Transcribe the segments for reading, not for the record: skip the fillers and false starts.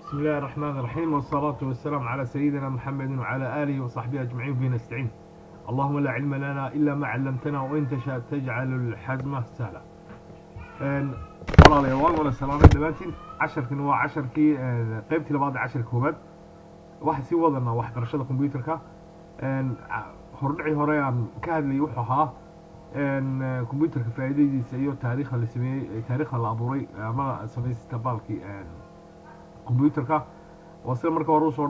بسم الله الرحمن الرحيم والصلاة والسلام على سيدنا محمد وعلى آله وصحبه أجمعين به نستعين. اللهم لا علم لنا إلا ما علمتنا وإن تشاء تجعل الحزمة سهلة. والله ولا سلام دلوقتي عشركن waa casharkii qaybtii labaad ee casharka koobaad waxa sii wadana waxbarashada kombiyuutarka hordhici hore aan ka hadlayay wuxuu ahaa kombiyuutarka faa'iidadiisa iyo taariikhda la sameeyay taariikhda la abuuray ama sameystaa baalkii kombiyuutarka wasla marka hore soo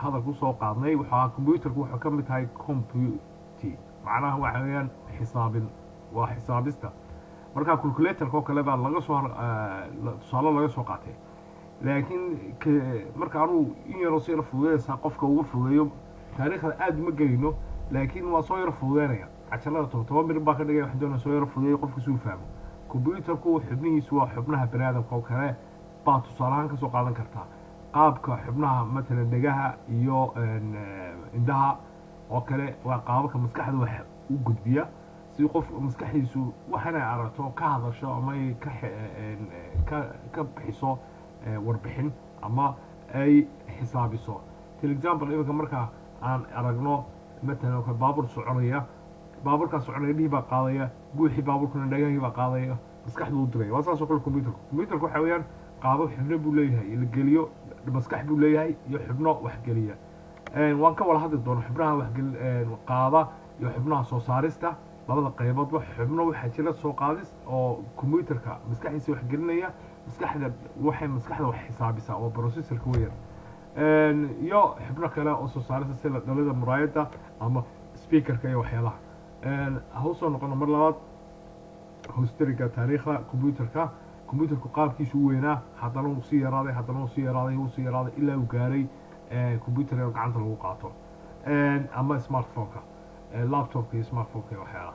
hadalku soo qaadnay waxa kombiyuutarku wuxuu ka mid tahay computing macnaha waxa weeyaan xisaabin waa xisaabista marka calculator kale baa laga soo tusaale laga soo qaatay laakiin marka aanu in yar soo fududeeyay qofka ugu fududeeyo taariikhda aad ma geeyno laakiin waa soo yar fududeynaya casharada toban bir baa ka dhigay wax doona soo yar fududeeyo qofku soo fahmo kombiyuutarku xubnihiisu waa xubnaha bani'aadamka oo kale baa tusaalahan ka soo qaadan kartaa qaabka xubnaha مثلا dhagaha iyo indhaha oo kale waa qaabka maskaxda wax u gudbiya si qof maskaxdiisu waxana aragto ka hadasho ama ka bixiso warbixin ama ay xisaabiso for example iminka marka aan aragno مثلا baabuur soconaya baabuurka soconaya dhib baa qaadaya guuxi baabuurkuna dhagahi baa qaadaya maskaxdu u diray waa saas oo kale kombiyuutarku waxa weeyaan qaabo xubno buu leeyahay la geliyo maskax buu leeyahay iyo xubno wax geliya waan ka wada hadli doonaa xubnaha wax qaada iyo xubnaha soo saarista labada qaybood wax xubno waxa jira soo qaadis oo kombiyuutarka maskaxdiisa wax gelinaya maskaxda wax xisaabisa oo processorka weeyaan iyo xubno kale oo soo saarista sida dhalada muraayada ama speakerka iyo waxyaalaha hawsoo noqon mar labaad historiga taariikhda kombiyuutarka kombiyuutarku qaabkiisu weynaa haddana uu sii yaraaday ilaa uu gaaray kombiyuutar oo gacanta lagu qaato ama smartphone-ka laptopka iyo smartphone-ka waxyaalaha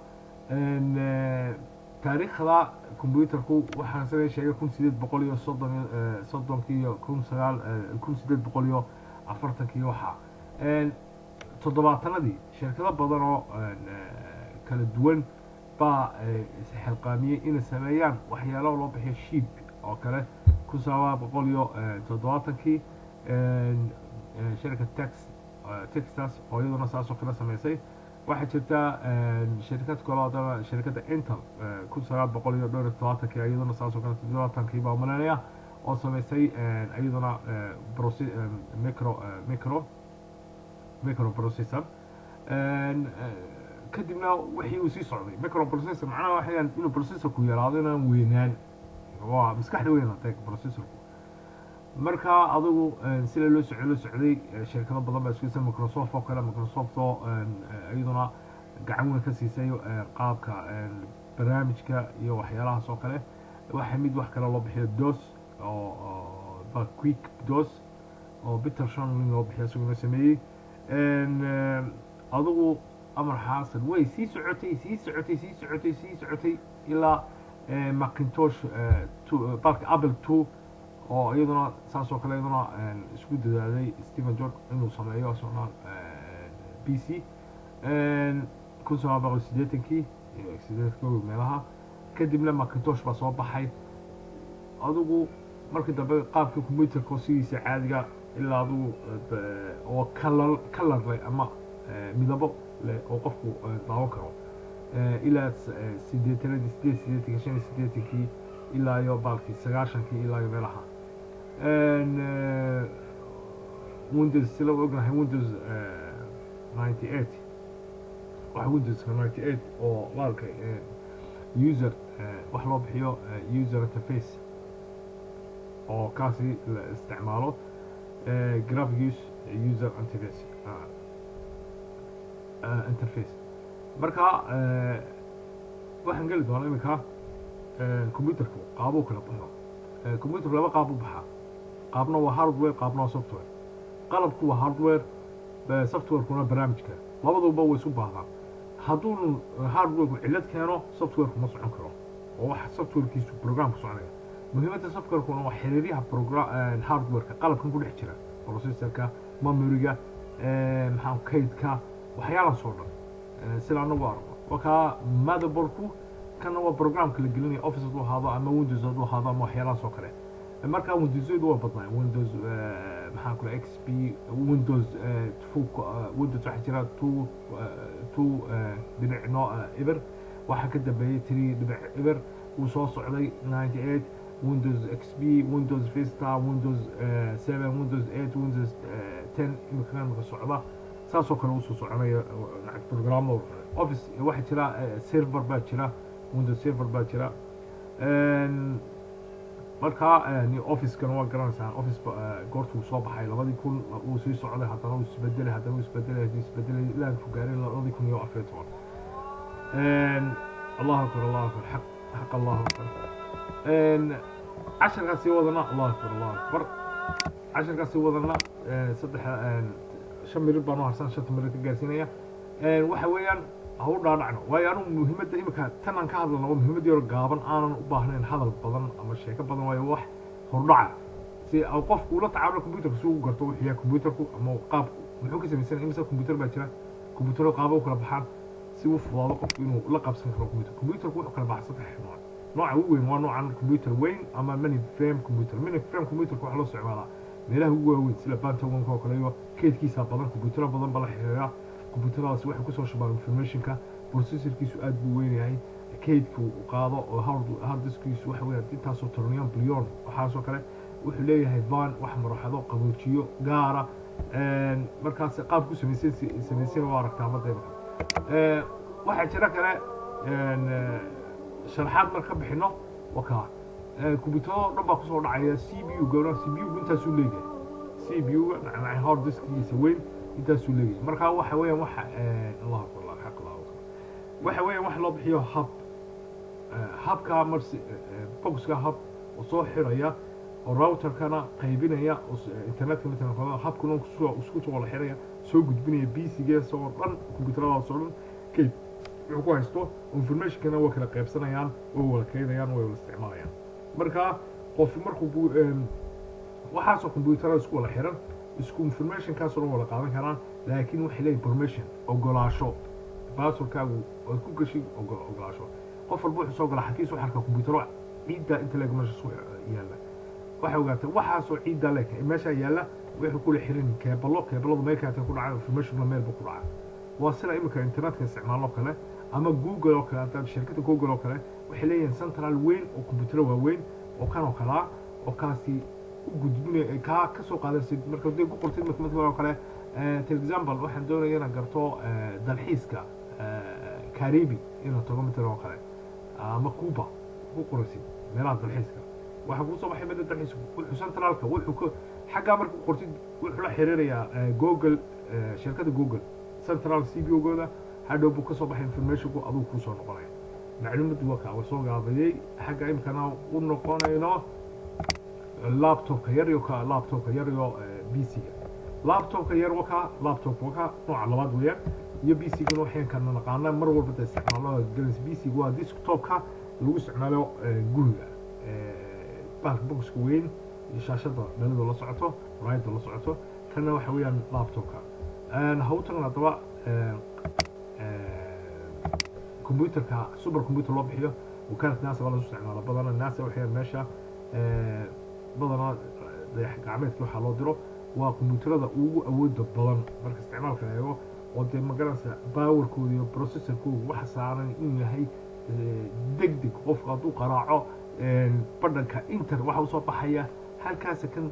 taariikhda kombiyuutarku waxaan sida sheegay 1830 iyo 1840 iyo waxa toddobaatanadii shirkado badan oo kala duwan baa xilqaamiyay inay sameeyaan waxyaalo loo bixiyo sheep oo kale 1970 shirkadda Texas oo iyaduna saasoo kala sameysay waxa jirta shirkad kale oo shirkadda Intel 1970 iyaduna saasoo kala 70 baa malanaya oo sameysay iyaduna microprocessor kadibna wixii uu sii socday microprocessor macnaha waxa weeyaan inuu processorku yaraado inaan weynaan waa maskaxda weyn oo processorku marka adigu sida loo socday shirkado badan baa isku soo Microsoft oo kale Microsoft oo iyaduna gacan weyn ka siisay qaabka barnaamijka iyo waxyaalaha soo kale waxa mid wax kale loo bixiyo DOS oo quick DOS oo Peterson loo bixiyo isaguna sameeyay adigu أمر حاصل وي سي سعوتي إلى ماكنتوش بارك أبل 2 أو أيضا ساسو كلا أيضا سكود هذا ستيفن جورج إنه صنعيه صنع بي سي كل سنة بقول سيدتكي مالها كدم لما ماكنتوش بس وضحي أدوغو مركز دبي قاب في كمبيوتر كوسي سعادة إلا أدو أو كلر أما مدبق oo qofku daawo karo ilaa 8 ilaa iyo baalkii 9 ilaa iyo meelaha Windows sila ognahay Windows 98 waxa Windows 98 oo baalkay user wax loo bixiyo user interface oo kaasi la isticmaalo graphic user interface interface marka waxaan gali doonaa iminka kombiyuutarku qaabuu kala baxo kombiyuutarku laba qaab u baxa qaabna waa hardware qaabna waa software qalabku waa hardware software-kuna barnaamijka labaduba way isku baahdaan hadduu hardware-ku cillad keeno software-ku ma socon karo oo wax software-kiisu program ku soconaya muhiimadda software-kuna waa xiriiryaha hardware-ka qalabkan ku dhex jira processorka memory-ga kaydka waxyaalaha soo dhan sida anagu arko waka motherboardku kana waa programka la gelinayo office uu ahaado ama Windows uu ahaado ama waxyaalaha soo kale markaa windowsyadu waa badnaa windows maxaan kula xp windows windows waxaa jira 2 dhinac noo eber waxaa ka dambeeyay 3 dhinac eber uu soo socday 98 windows xp windows vista windows 7 windows 8 windows 10 imika marka socda saasoo kale uu soo soconaya programmo office waxaa jira server baa jira windows server baa jira markaa office-kan waa garanaysaa office goortuu soo baxay 2000 uu sii socday haddana uu isbedelay ilaa ku gaaray 2014 الله أكبر الله أكبر حق الله أكبر 10 قاسي وضنا الله أكبر الله أكبر 10 قاسي وضنا صدح شم مريض بانو حسن شت مريض قاسينية وحويان هو رانعنا ويانو مهمة دائما كان تنان كهذا مهمة ديور قابن أنا وباهنين هذا البضن أما الشيء كبضن ويوح هرنعة سي أوقف ولا تعامل الكمبيوتر سوق قرطوا هي كمبيوتركم أما قاب محوك سميسان إمسا كمبيوتر باتشرا كمبيوتر قابه وكلا بحال si uu fudaado qofku inuu la qabsan karo computerku wuxuu kala baxsan tahay nooca ugu weyn waa noocan computer weyn ama mainframe computerku waxa loo isticmaalaa meelaha ugu waaweyn sida Pentagon oo kale iyo keydkiisa badan computer badan bala xiriira computeradaas waxa ku soo shabaan informationka processorkiisu aad buu weyn yahay keydku uu qaado oo hard diskiisu waxa weeyaan intaas oo trillion billion waxa soo kale wuxuu leeyahay van wax maraxado qaboojiyo gaara markaas qaab ku sameeyay waa aragtaa madayba waxaa jira kale sharaxaad marka bixino wakaa كمبيوتر ربع كسر على سي بي يو جونا سي بي يو أنت سوليجي سي بي يو مع هارد ديسك يسوين أنت سوليجي مركها وحويا الله أكبر الله حق الله وحويا لو بحيو هاب كامرس فوكس كهاب وصوحي ريا الراوتر كان قيبينيا انترنت مثلا هاب كلهم اسكوت ولا حريا سو غدبينيا بي سي جي سو رن كمبيوترada soo كيف wuxuu ku haysto information kana waa kala qaybsanayaan oo wada keenayaan oo wada isticmaalayaan marka qof markuu waxa soo computer isku wada xiran isku information ka soo wada qaadan karaan laakiin waxa leeyahay permission ogolaasho passwordkaagu oo ku gashay ogolaasho qof walba wuxuu soo galaa xaqiiso xarka computer ciida inta laga meesha soo yaala waxa ogaata waxa soo ciida leh meesha yaala wuxuu ku xiran keebalada meel ka ku dhacay information meel ku dhacay وصل إمك إنترنت كاستعمال لوكله أما جوجل لوكله أنت شركة جوجل لوكله وحليا سنترال وين وكمبيوتر وين وكانوا كلا وكاسي وجودني كسوق هذا السيد مركز دي جوجل تيم مثل لوكله تلفزيون واحد دور ينا قرطو دالحيسكا كاريبي هنا تقوم تلوكله مكوبا بقرسي ميلاد دالحيسكا واحد بوصل واحد من الدالحيس وسنترال كوحكو حاجة مركز قرطي وحلا حريريا جوجل شركة جوجل سنترال سي بي يو جودا هادو بو كسو باخ انفورميشن كو ادو كوسو نقوناي معلومات وكا وسو غابيي حاجه يمكن او نقوناينو اللابتوب كيريو كا لابتوب كيريو بي سي لابتوب كير وكا لابتوب وكا نوع لباد ويا يا بي سي كنو حين كان نقانا مر ولبا استعمالو جلس بي سي وا ديسكتوب كا لو استعمالو غوريا باك بوكس وين شاشada dhalada la socoto raayada la socoto kana waxa weeyaan laptopka هوتنا طبعا كمبيوتر كسوبر كمبيوتر لو بخيو وكانت ناس ولا استعمال بدنا الناس وحي ماشى بدنا عملت له حلو ديرو وكمبيوترada ugu awood badan marka isticmaalka ayo oo de magaranaysa power kooda iyo processor kooda waxa saaran in yahay degdeg qof qadu qaraaco badhanka inter waxa soo baxaya halkaas kan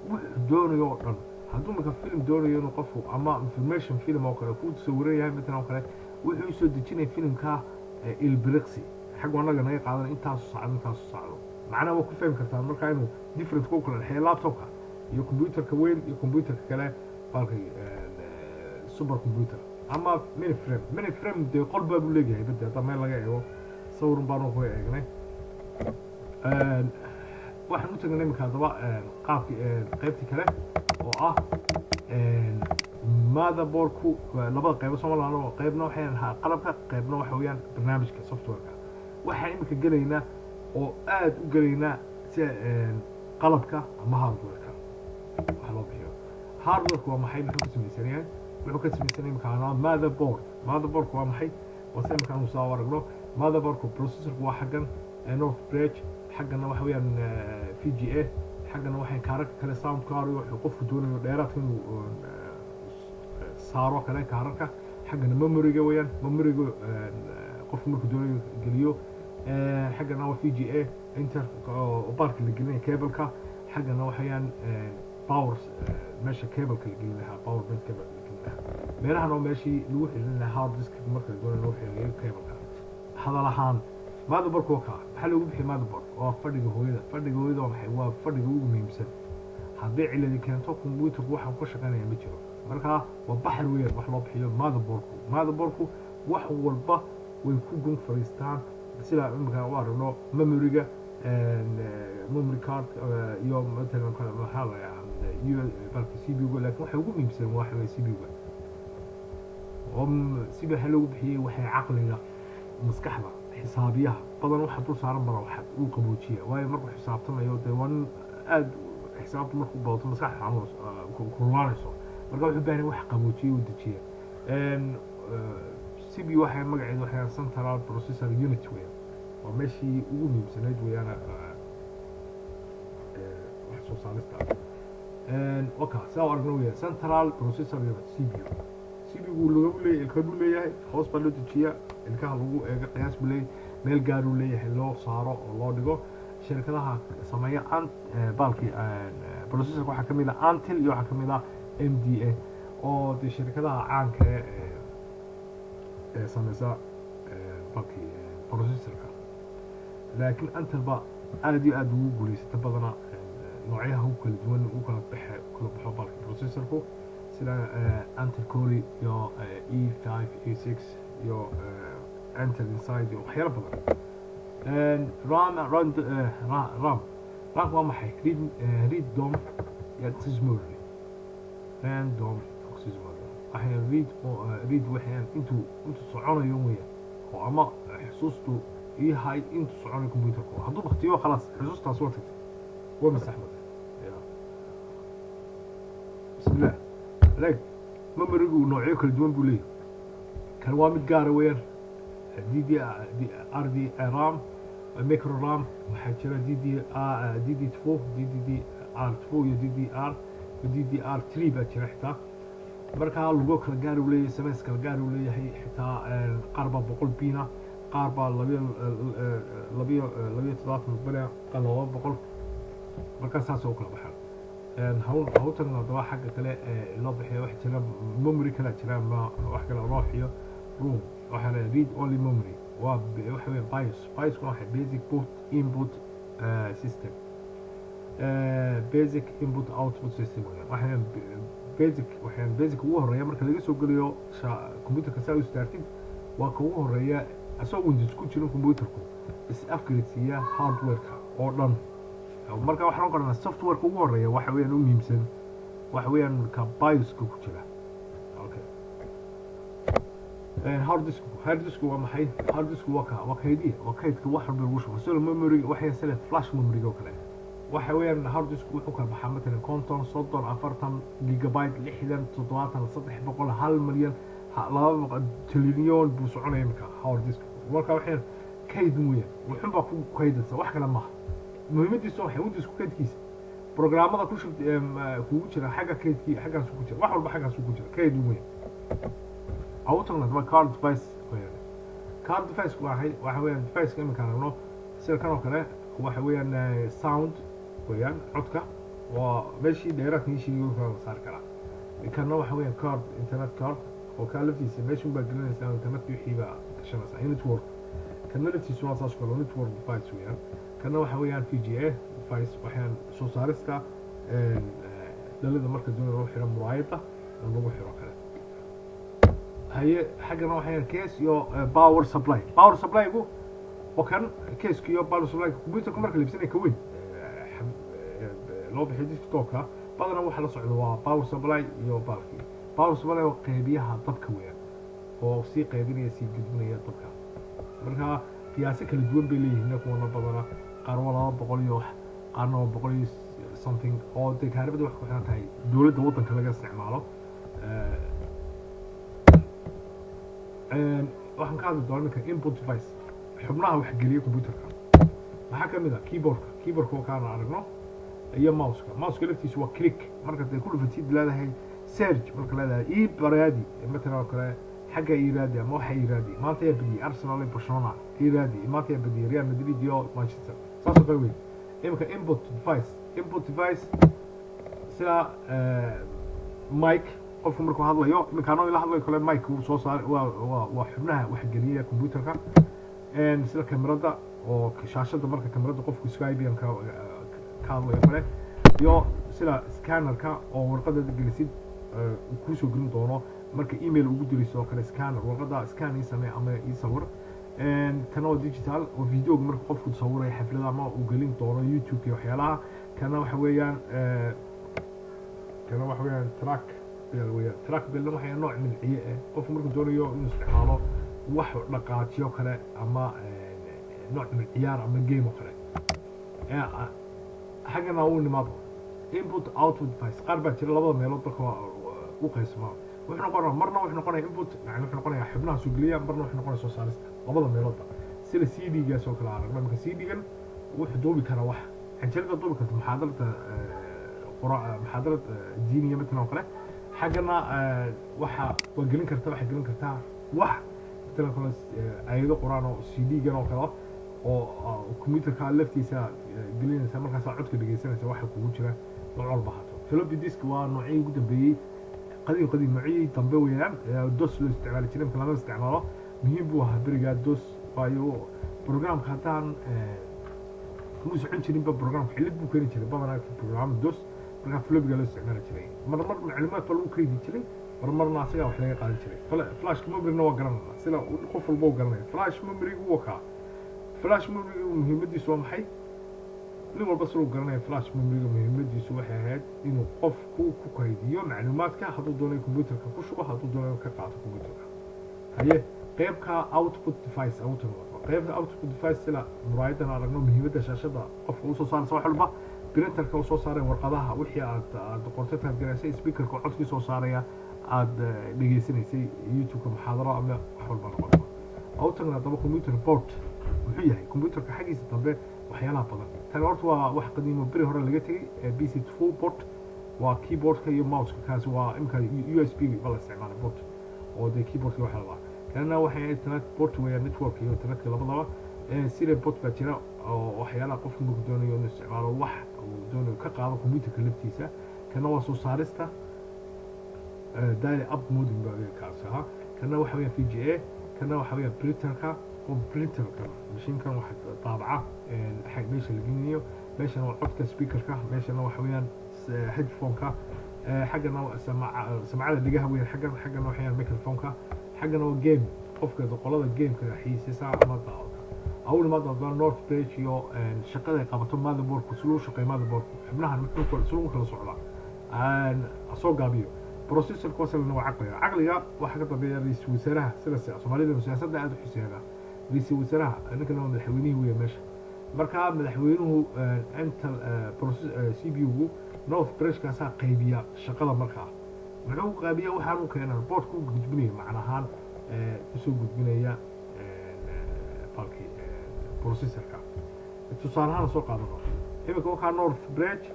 wuxuu doonayo dhan hadduu marka film doonayo inuu qofku ama information film oo kale ku sawirayaa midna oo kale wuxuu soo dejinay filmka ilbiriqsi xaq wanaga naga qaadan intaas saacado macna waa ku fahmi kartaa marka inuu different ku kala xeel laptopka iyo computerka weyn iyo computerka kale balkay super computer ama mainframe de qolba buu leeyahay badda meel laga eego sawir baan oo ku eegnay waxaan u tagnay marka daba qaabki qaybti kale oo ah motherboardku labada qayb Soomaaliya qaybna waxay ahaa qalabka qaybna waxa weeyaan barnaamijka softwareka waxaan imika galeynaa oo aad u galeynaa si qalabka ama hardwareka waxa loo bixiyo hardwareka waa maxay wuxuu ka samaysan yahay imika motherboard waa maxay wasay imika aanu soo waragno motherboardku processorku waa xagan North Bridge حقنا waxa weeyaan VGA حقنا waxay kaararka kale sound card wuxuu qofku doonayo dheeraad inuu saaro kale kaararka حقنا memory-ga weeyaan memory-ga qofku markuu doonayo geliyo حقنا waa VGA inter oo barka la gelinayo cable-ka حقنا waxayaan power meesha cable-ka la gelinayo power bank cable la gelinayo meelahan oo meeshii lagu xidhin lahaa hard disk marka la doonayo loo xidhiyo cable-ka hadal ahaan motherboard-ku waxa lagu bixiyo motherboard oo fadhiga hooyada waxay waa fadhiga ugu muhiimsan haddii cilad keento computer-ku waxa ku shaqeynaya ma jiro marka waa baxar weyn wax loo bixiyo motherboard-ku wax walba way ku gun fariistaan sida imika waa rabno memory-ga memory card iyo مثلا waxa la yiraahdaa CPU-ga laakiin waxa ugu muhiimsan waxa weeye CPU-ga sida waxa lagu bixiyay waxay caqliga maskaxda xisaabiyaha badan waxa dul saaran bara waxa uu qaboojiya waayo markuu xisaabtamayo deewan aad xisaabtu markuu baato maskaxda amoos kululaanayso marka wuxuu baahan wax qaboojiyo uu dejiyo CPU waxay magaceedu waxay central processor unit weeyaan waa meeshii ugu muhiimsanayd weeyaan wax soo saarista okay soo aragno weeyaan central processor unit CPU lagu leeyahay ilkaadu leeyahay hoos baa loo dejiyaa ilkaha lagu eego qiyaas bulay meel gaar uu leeyahay loo saaro oo loo dhigo shirkadaha sameeya balki processor waxa kamid ah Intel iyo waxa kamid ah MDA oo de shirkadaha caanka sameysa balki processorka laakiin Intel ba aad iyo aad ugu guuleysatay badana noocyaha kala duwan u kala baxo balki processorku sida Intel Core iyo E5 E6 iyo Intel Inside iyo waxyaalo badan RAM waa maxay read DOM iyo memory DOM waxay read waxaan intuu soconayo weeyaan oo ama xusuustu yahay intuu soconayo computerku hadduu waqtiyo خلاص xusuustaas waa tagtay waa masaxmad bismillah لكن memory-gu noocyo kala duwan buu leeyahay kan waa mid gaar ah weeyaan DDR RAM micro RAM waxaa jira DDR2 iyo DDR3 baa jira xitaa marka lagu kala gaar u leeyahay SMS kala gaar u leeyahay xitaa qarba 100 bina qarba 270 bina qalabo 100 marka saas oo kala baxay hawtan daba xagga kale loo bixiyo wax jira memory kala jira ma wax kala rooxiyo room waxa la read only memory waa waxa weeye BIOS waa basic input system basic input output system waxaan basic ugu horeeya marka laga soo galiyo computerka saa u starting waa ka ugu horeeya asoo Windows ku jiro computerku is upgrade-siya hardware-ka oo dhan marka waxaan u qornaa software-ka ugu horeeya waxa weeyaan u muhiimsan waxa weeyaan ka BIOS-ka ku jira okay hard disk waa maxay hard disk waa kaydka wax walba lagu shubo sida memory waxay sida flash memory oo kale waxa weeyaan hard disk wuxuu ka baxaa مثلا 50 60 40 gigabyte 60 70 300 1 milyan 2 trillion buu soconaya marka hard disk marka waxay kayd weeyaan wuxuu baa ku kaydaysa wax kale ma muhiimadiisu waxay u disku kaydkiisa programmada ku shub kugu jira xagga kaydkii xaggaas ku jira wax walba xaggaas ku jira kayd weeyaan awtana waa card device weeyaan card device waxa weeyaan device ka imika rabno sida kan oo kale waxa weeyaan sound weeyaan codka waa meeshii dheeraadka ishiigu ka saar kara kana waxa weeyaan card internet card oo ka laftiisa meeshii baa gelinaysa internet wixii baa kashanaysa network kana laftiisa waa saas kale network device weeyaan kana waxa weeyaan VGA device waxaan soo saarista dalada marka doonay loo xiro muraayada lagu xiro kale هي حاجة واحدة كيس يو باور سبلاي جو وكان كيس كيو باور سبلاي كمبيوتر كمرك اللي بسنة كوين لو بحديث توكا بدنا واحد لصعد باور سبلاي يو باور سبلاي وقيبيها طب كوين وسي قيبية سي جدنا طبكا مركها قياسك اللي دون بيلي هناك وانا بدنا قاروالا بقول يوح قارنا بقول something أو تكهرب ده وحكي حنا تاي دولة وطن كلا استعماله waxaan ka hadli doonaa input device xubnaha wax geliyo computerka maxaa ka mid ah keyboardka oo kaan aragno iyo mouseka laftiisu waa click marka ay ku dhufatid leedahay search marka leedahay ii baraadi مثلا kale xagga iraadi ama waxa iraadi maanta ay badiyay Arsenal iyo Barcelona iraadi maanta ay badiyay Real Madrid iyo Manchester saasoo kale weyn imika input device sida mic qofku markuu hadlayo imika anoo ila hadlayo kale mic uu soo saaray waa xubnaha wax geliya computerka sida kamarada oo shaashada marka kamarada qofku Skype ka hadlayo kale iyo sida scannerka oo warqada gelisid ku soo gelin doono marka email ugu diriso kale scanner warqada scan ay samee ama ay sawir kana digital oo video marka qofku sawiraya xaflada ama uu gelin doono YouTube iyo waxyaalaha kana waxa weeyaan track bil waxa nooc min ciye qofku markuu doonayo inuu isticmaalo wax dhaqaajiyo kale ama nooc min ciyaar ama game oo kale xagana uu nimaado input output device qaar baa jira labada meelood dadka u qaysmaa wuxuu noqonaa marna wuxuu noqonaa input yani wuxuu noqonaa xubnaha soo geliya marna wuxuu noqonaa soo saarista labada meeloodba sida CD-gaas oo kale aragna marka CD-gan wuxuu duubi karaa wax xajalada duubi karta muxaadarad diiniya midna oo kale xagana waxa waa gelin kartaa wax midna kale ayado quraan oo CD-gan oo kale oo computerka laftiisa gelinaysa markaas codka dhageysanaysa waxa kugu jira nooc bahato floppy disk waa noocii ugu dambeeyay قديم معي تنبيه ويان دوس لو استعمال جريم كلام استعماله مهم بوها بريجا دوس بايو برنامج خاتان موس عن جريم برنامج حلت بوكين جريم بمرة برنامج دوس برنامج فلوب قالوا استعمال جريم مرة معلومات فلو كريدي جريم مرة ناسية وحلاقي قال جريم فلاش ممبر نوا قرنا سلا وقف البو قرنا فلاش ممبر وكا فلاش ممبر مهمتي سوى محي nin walba soo garanay flash memory muhiimadiisu waxay ahayd inuu qofku ku kaydiyo macluumaadka hadduu doonayo computerka ku shubo hadduu doonayo ka qaato computerka haye qaybka output device sila muraayadana aragno muhiimadda shaashada qofka uu soo saaraysa wax walba printerka uu soo saaray warqadaha wixii aad qortay taagaraysay speakerka codkii soo saaraya aad dhageysanaysay youtube-ka muxaadaro ama wax walba noqoto output haddaba computer board wuxuu yahay computerka xaggiisa dambe waxyaalaha badan tan horta waa wax qadiimo bari hore laga tagay PC2 port waa keyboardka iyo mouseka kaas waa imka USB bala isticmaala port oo de keyboardka waxa la kana waxay internet port weeye network iyo internet labadaba sida port baa jira oo waxyaalaha qofku markuu doonayo inuu isticmaalo wax uu doonayo ka qaado computerka laftiisa kana waa soo saarista dial up modem baa kaas kana waxa weeye VGA kana waxa weeye printerka printerka mashiinkan waxa طابعه حق meesha la gelinayo meeshana waa codka speakerka meeshana waxa weeyaan headphone-ka xagana samacada dhigaha weyn xagana waxaan microphone-ka xagana waa game qofka qolada game-ka xiisisa ama daawada awal ma dad north page iyo shaqada qabato motherboard ku soo shaqeey motherboard xubnaha microphone soo kala socda soo gaabiyo processor ku wasalna waa caqliga waxa ka dambeeya ra'iisul wasaaraha sida Soomaaliya siyaasadda aad u xiiseeyaa ra'iisul wasaaraha ninkana madaxweynuhu weeye meesha marka madaxweynuhu inta CPU-gu north page-kaas qaybiya shaqada markaa wuxuu qaybiya waxa uu keenaa board ku gudbinaya macnahaan soo gudbinaya falki processor-ka tusaalahan soo qaadano imika waxa north bridge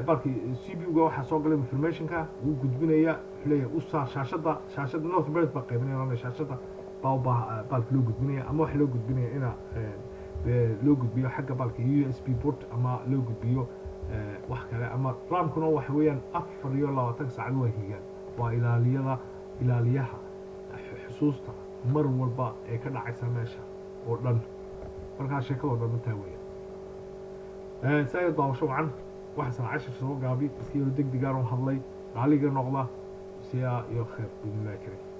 balki CPU-ga waxa soo galay information-ka uu gudbinaya leeyahay u shaashada north bridge ba qaybinaya shaashada بالك لو قدبنيه أما واحد لو قدبنيه هنا لو قدبيه حاجة بالك USB port أما لو قدبيه واحد كلا أما رام كنا وحويا أفر يلا وتنسى عنوه هي وإلى ليها حسوسته مر والبا كنا عيسى ماشى ورن مركز شكل ورن متهوية سيد ضاو شو عن واحد سنة 10 سنة قابي بس كيلو دق دقارهم حظلي علي قرن نغضة سيا يخير بإذن الله كريم